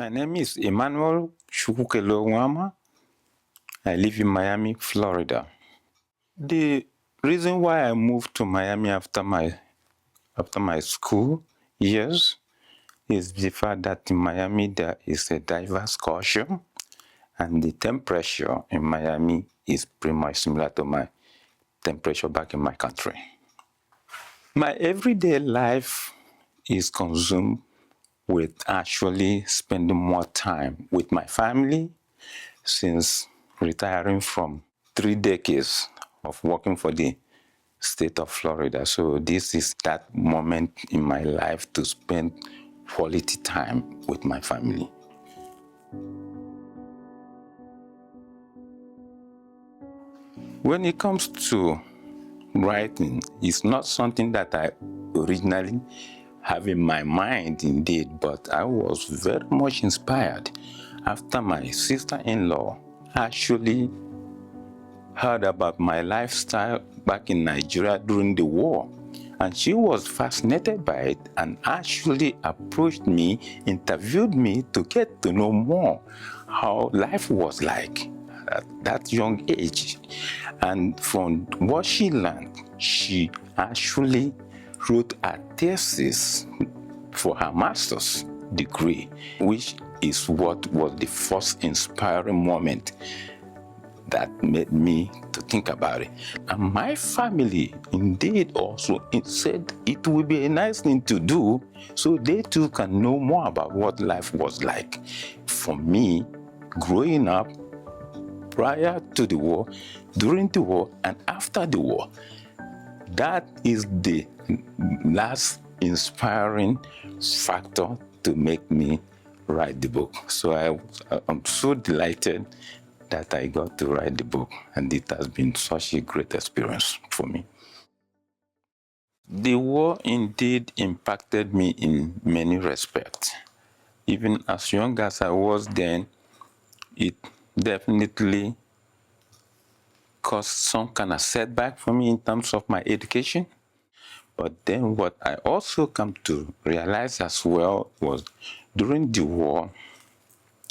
My name is Emmanuel C. Nwamah. I live in Miami, Florida. The reason why I moved to Miami after my school years is the fact that in Miami there is a diverse culture, and the temperature in Miami is pretty much similar to my temperature back in my country. My everyday life is consumed with actually spending more time with my family since retiring from 3 decades of working for the state of Florida. So this is that moment in my life to spend quality time with my family. When it comes to writing, it's not something that I originally have in my mind indeed, but I was very much inspired after my sister-in-law actually heard about my lifestyle back in Nigeria during the war. And she was fascinated by it and actually approached me, interviewed me to get to know more how life was like at that young age. And from what she learned, she actually wrote a thesis for her master's degree, which is what was the first inspiring moment that made me to think about it. And my family indeed also said it would be a nice thing to do so they too can know more about what life was like. For me, growing up prior to the war, during the war, and after the war, that is the last inspiring factor to make me write the book. So I'm so delighted that I got to write the book, and it has been such a great experience for me. The war indeed impacted me in many respects. Even as young as I was then, it definitely caused some kind of setback for me in terms of my education. But then what I also come to realize as well was during the war,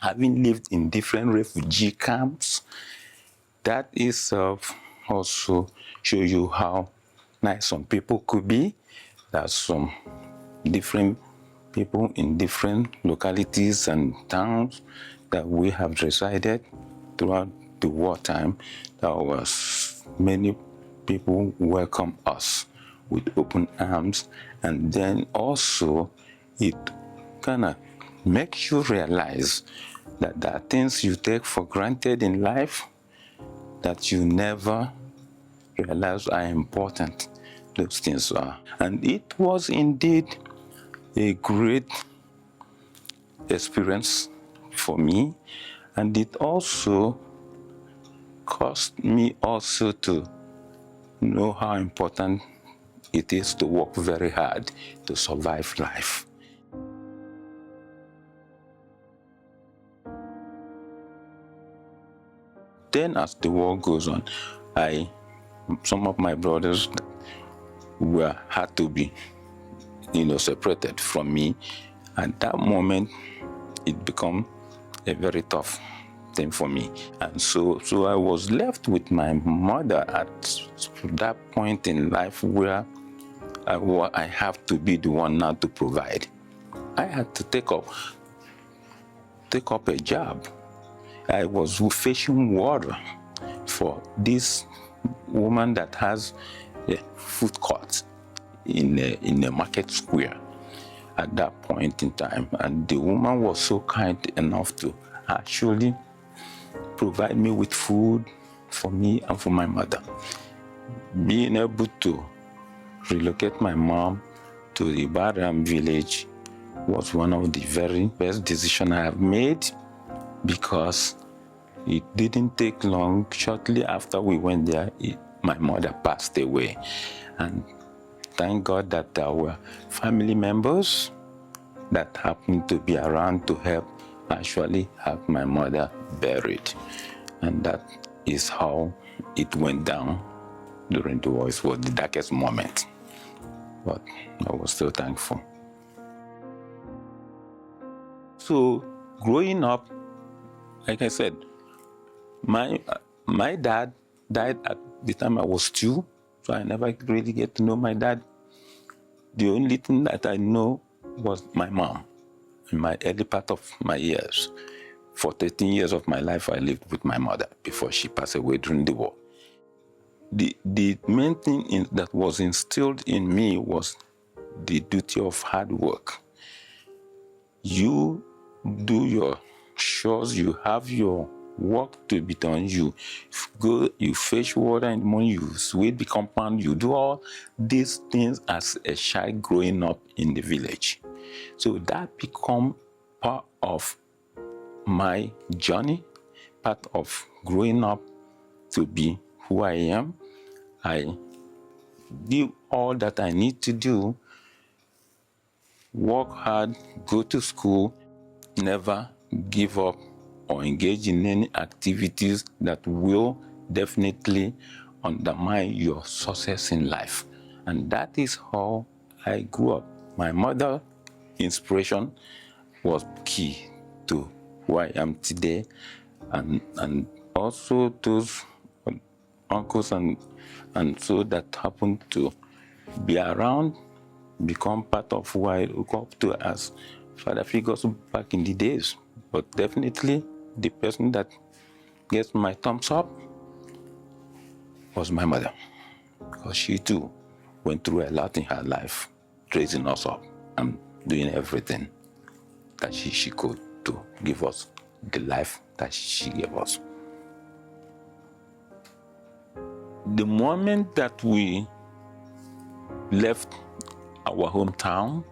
having lived in different refugee camps, that itself also shows you how nice some people could be. There's some different people in different localities and towns that we have resided throughout the wartime. There was many people welcome us with open arms, and then also it kind of makes you realize that there are things you take for granted in life that you never realize are important. Those things are. And it was indeed a great experience for me, and it also caused me also to know how important it is to work very hard to survive life. Then as the war goes on, some of my brothers had to be separated from me. At that moment, it became a very tough thing for me. And so I was left with my mother at that point in life where I have to be the one now to provide. I had to take up a job. I was fetching water for this woman that has a food court in a market square at that point in time. And the woman was so kind enough to actually provide me with food for me and for my mother. Being able to relocate my mom to the Badram village was one of the very best decisions I have made, because it didn't take long. Shortly after we went there, my mother passed away. And thank God that there were family members that happened to be around to help actually have my mother buried. And that is how it went down during the war. It was the darkest moment, but I was still thankful. So growing up, like I said, my dad died at the time I was 2, so I never really get to know my dad. The only thing that I know was my mom in my early part of my years. For 13 years of my life, I lived with my mother before she passed away during the war. The main thing that was instilled in me was the duty of hard work. You do your chores, you have your work to be done, you go, you fetch water in the morning, you sweep the compound, you do all these things as a child growing up in the village. So that become part of my journey, part of growing up to be who I am. I do all that I need to do, work hard, go to school, never give up or engage in any activities that will definitely undermine your success in life. And that is how I grew up. My mother's inspiration was key to who I am today, and also those uncles and so that happened to be around, become part of who I look up to as father figures back in the days. But definitely the person that gets my thumbs up was my mother, because she too went through a lot in her life, raising us up and doing everything that she could to give us the life that she gave us. The moment that we left our hometown,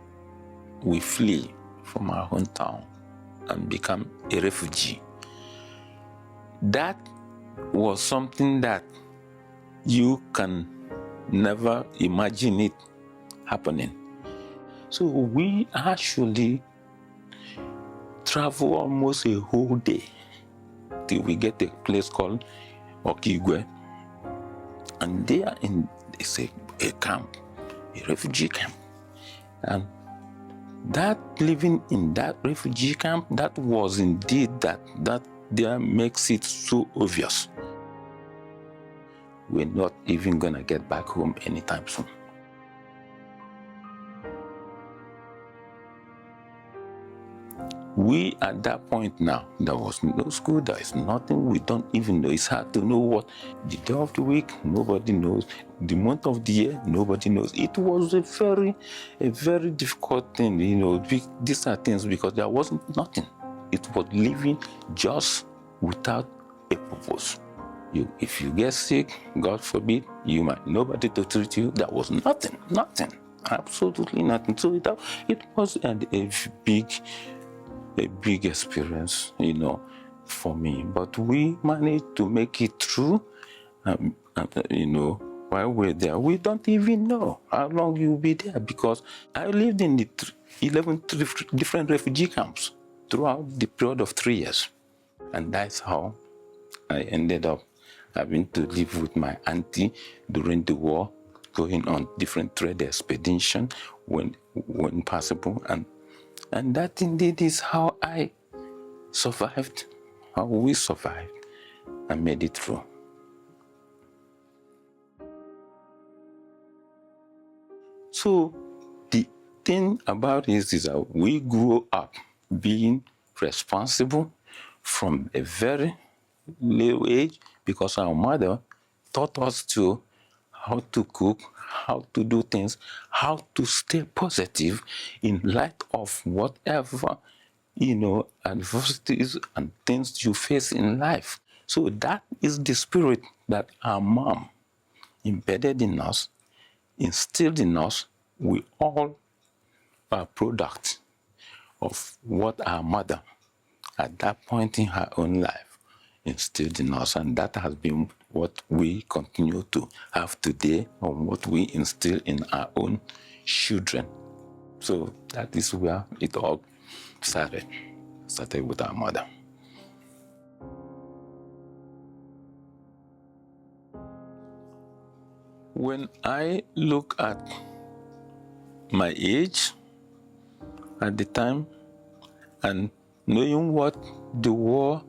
we flee from our hometown and become a refugee. That was something that you can never imagine it happening. So we actually travel almost a whole day till we get a place called Okigwe. And there it's a camp, a refugee camp. And that living in that refugee camp, that was indeed that there makes it so obvious. We're not even gonna get back home anytime soon. We at that point now, there was no school, there is nothing, we don't even know. It's hard to know what the day of the week, nobody knows. The month of the year, nobody knows. It was a very difficult thing, you know. These are things because there wasn't nothing. It was living just without a purpose. If you get sick, God forbid, you might nobody to treat you. There was nothing, absolutely nothing. So it was a big experience, you know, for me. But we managed to make it through. You know, while we're there, we don't even know how long you'll be there, because I lived in the 11 different refugee camps throughout the period of 3 years. And that's how I ended up having to live with my auntie during the war, going on different trade expedition when possible. And that indeed is how I survived, how we survived and made it through. So the thing about it is that we grew up being responsible from a very little age, because our mother taught us how to cook, how to do things, how to stay positive in light of whatever, you know, adversities and things you face in life. So that is the spirit that our mom embedded in us, instilled in us. We all are products of what our mother, at that point in her own life, instilled in us, and that has been what we continue to have today, or what we instill in our own children. So that is where it all started with our mother. When I look at my age at the time and knowing what the war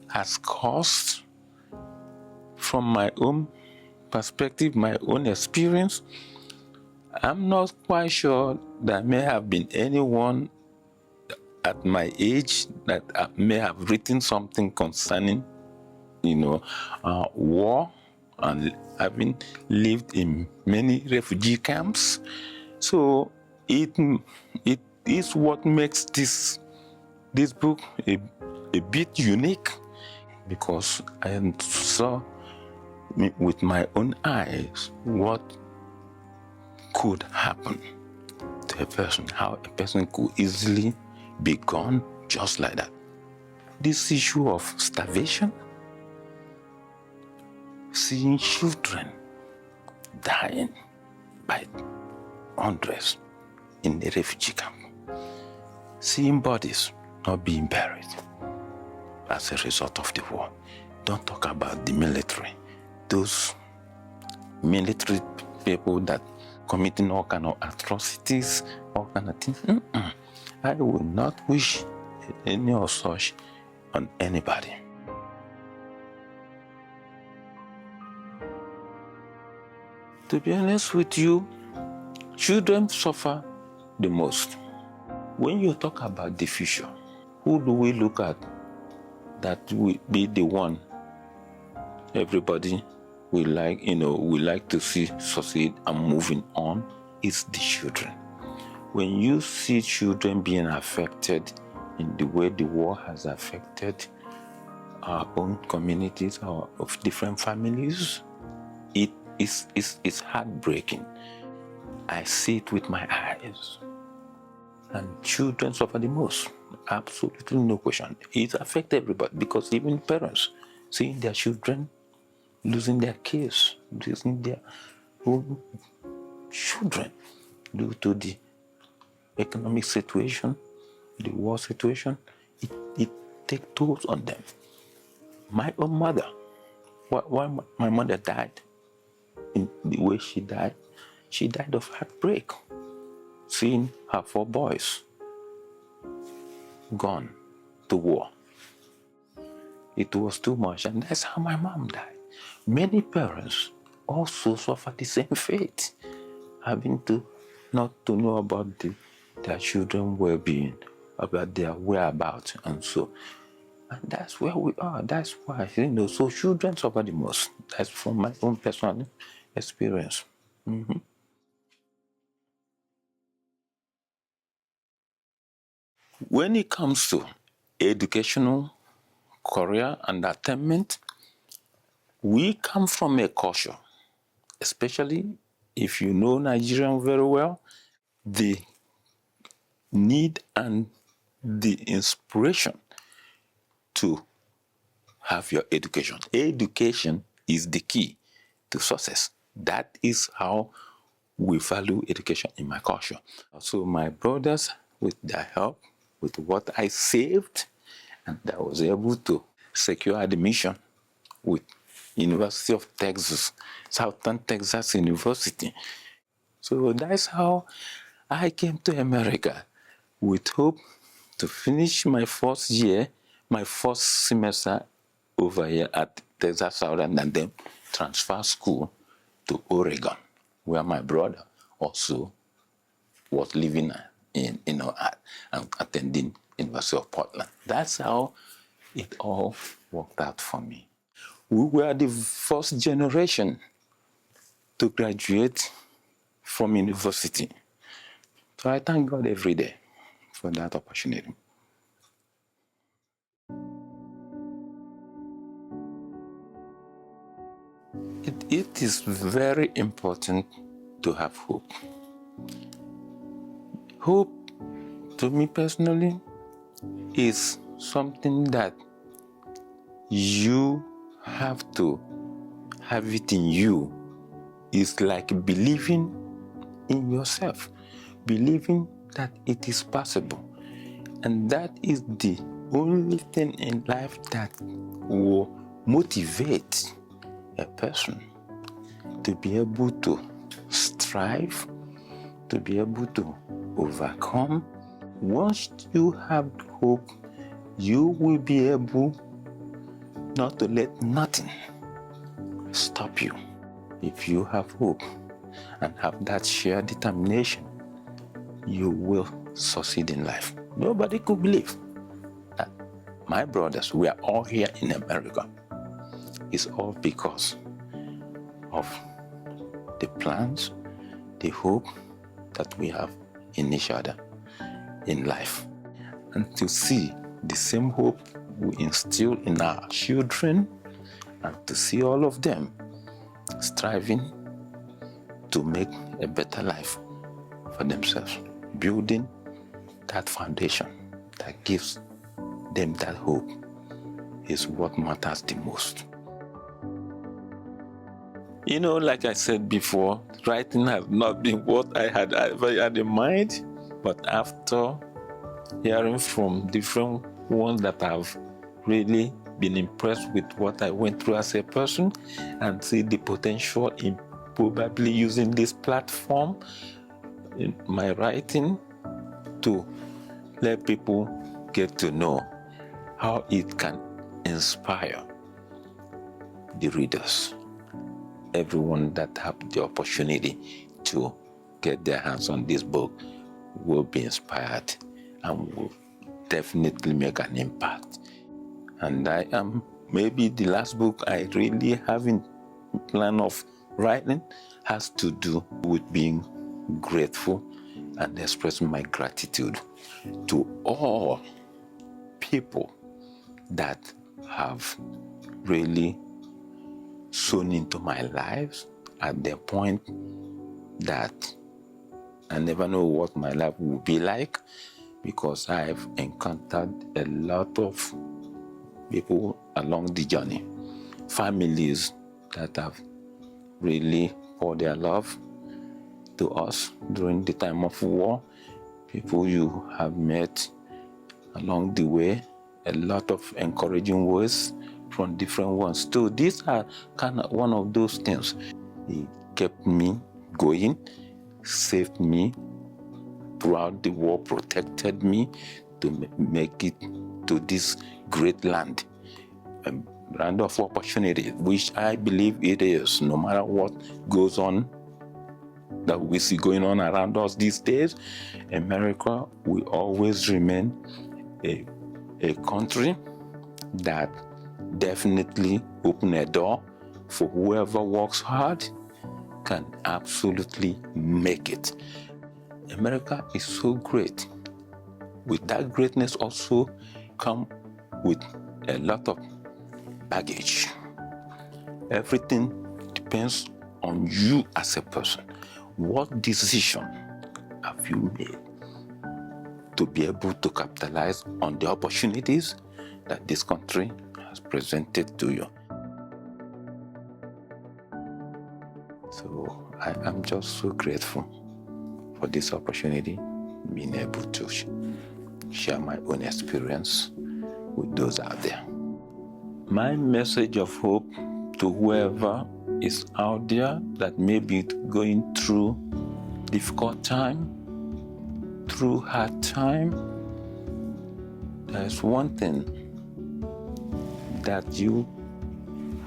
has caused from my own perspective, my own experience, I'm not quite sure there may have been anyone at my age that may have written something concerning, war, and having lived in many refugee camps. So it is what makes this book a bit unique, because I saw with my own eyes what could happen to a person, how a person could easily be gone just like that. This issue of starvation, seeing children dying by hundreds in the refugee camp, seeing bodies not being buried as a result of the war. Don't talk about the military, those military people that committing all kind of atrocities, all kind of things. I would not wish any of such on anybody. To be honest with you, children suffer the most. When you talk about the future, who do we look at that will be the one everybody will like to see succeed and moving on? Is the children. When you see children being affected in the way the war has affected our own communities or of different families, it's heartbreaking. I see it with my eyes. And children suffer the most. Absolutely no question. It affects everybody, because even parents seeing their children losing their kids, losing their own children due to the economic situation, the war situation, it takes tolls on them. My own mother, when my mother died, in the way she died of heartbreak, seeing her 4 boys gone to war. It was too much, and that's how my mom died. Many parents also suffer the same fate, having to not to know about their children's well-being, about their whereabouts, and so. And that's where we are. That's why, so children suffer the most. That's from my own personal experience. When it comes to educational career and attainment, we come from a culture, especially if you know Nigerian very well, the need and the inspiration to have your education. Education is the key to success. That is how we value education in my culture. So my brothers, with their help, with what I saved, and I was able to secure admission with University of Texas, Southern Texas University. So that's how I came to America, with hope to finish my first year, my first semester over here at Texas Southern, and then transfer school to Oregon, where my brother also was living in, and attending University of Portland. That's how it all worked out for me. We were the first generation to graduate from university. So I thank God every day for that opportunity. It is very important to have hope. Hope, to me personally, is something that you have to have it in you. It's like believing in yourself, believing that it is possible. And that is the only thing in life that will motivate a person to be able to strive, to be able to overcome. Once you have hope you will be able not to let nothing stop you. If you have hope and have that sheer determination, you will succeed in life. Nobody could believe that my brothers, we are all here in America. It's all because of the plans, the hope that we have in each other in life. And to see the same hope we instill in our children, and to see all of them striving to make a better life for themselves, building that foundation that gives them that hope is what matters the most. You know, like I said before, writing has not been what I had ever had in mind, but after hearing from different ones that have really been impressed with what I went through as a person and see the potential in probably using this platform in my writing to let people get to know how it can inspire the readers, everyone that have the opportunity to get their hands on this book will be inspired and will definitely make an impact. And I am maybe the last book I really have in plan of writing has to do with being grateful and expressing my gratitude to all people that have really sown into my lives at the point that I never know what my life will be like, because I've encountered a lot of people along the journey, families that have really poured their love to us during the time of war, people you have met along the way, a lot of encouraging words from different ones too. These are kind of one of those things. It kept me going, saved me throughout the war, protected me to make it to this great land, a land of opportunity, which I believe it is. No matter what goes on, that we see going on around us these days, America will always remain a country that definitely open a door for whoever works hard can absolutely make it. America is so great. With that greatness also come with a lot of baggage. Everything depends on you as a person. What decision have you made to be able to capitalize on the opportunities that this country has presented to you? So I am just so grateful for this opportunity, being able to share my own experience with those out there. My message of hope to whoever is out there that may be going through difficult time, through hard time, there's one thing that you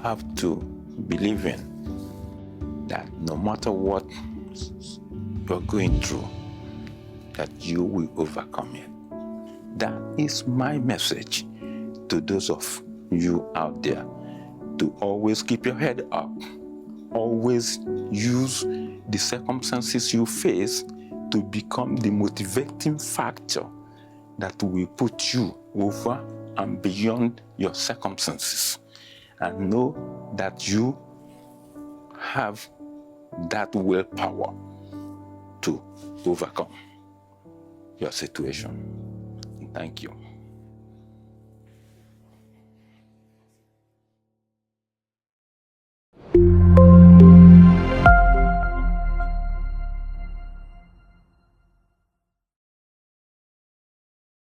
have to believe in, that no matter what you're going through, that you will overcome it. That is my message to those of you out there, to always keep your head up. Always use the circumstances you face to become the motivating factor that will put you over and beyond your circumstances. And know that you have that willpower to overcome your situation. Thank you.